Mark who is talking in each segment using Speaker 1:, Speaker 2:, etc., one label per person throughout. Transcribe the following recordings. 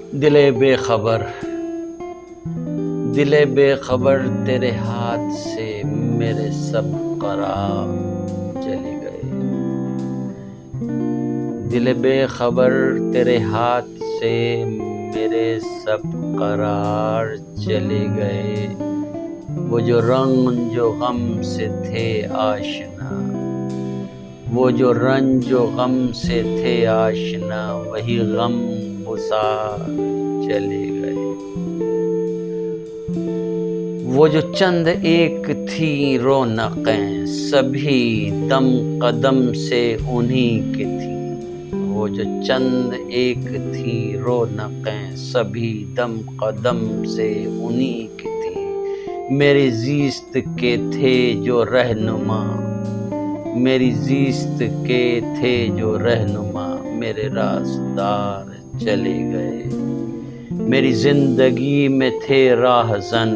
Speaker 1: दिले बेखबर, दिले बेखबर तेरे हाथ से मेरे सब करार चले गए। दिले बेखबर तेरे हाथ से मेरे सब करार चले गए। वो जो रंग जो गम से थे आशना, वो जो रंग जो गम से थे आशना, वही गम गुसार चले गए। वो जो चंद एक थी रौनकें, सभी दम कदम से उन्हीं की थी। वो जो चंद एक थी रौनकें, सभी दम कदम से उन्हीं की थी। मेरी ज़िस्त के थे जो रहनुमा, मेरी ज़िस्त के थे जो रहनुमा, मेरे रास्तार चले गए। मेरी ज़िंदगी में थे राहज़न,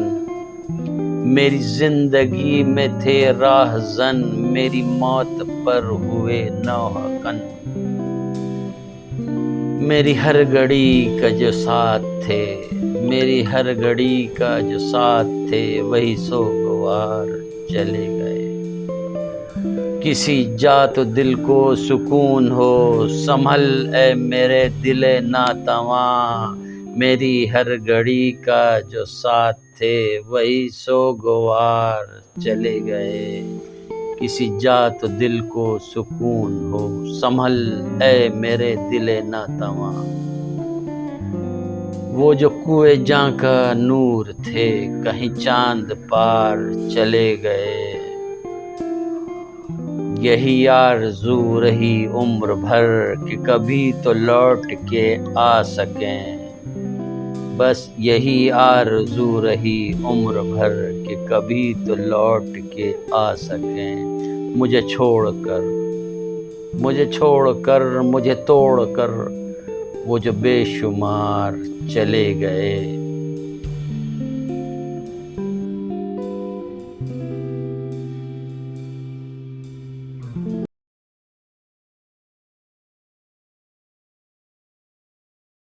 Speaker 1: मेरी ज़िंदगी में थे राहज़न, मेरी मौत पर हुए नौहकन। मेरी हर घड़ी का जो साथ थे, मेरी हर घड़ी का जो साथ थे, वही सोगवार चले गए। किसी जा तो दिल को सुकून हो, संभल ए मेरे दिले नातवा। मेरी हर घड़ी का जो साथ थे, वही सोगवार चले गए। किसी जा तो दिल को सुकून हो, संभल ए मेरे दिले नातवा। वो जो कुए जां का नूर थे, कहीं चांद पार चले गए। यही आरज़ू रही उम्र भर कि कभी तो लौट के आ सकें। बस यही आरज़ू रही उम्र भर कि कभी तो लौट के आ सकें। मुझे छोड़कर, मुझे तोड़कर, वो जो बेशुमार चले गए।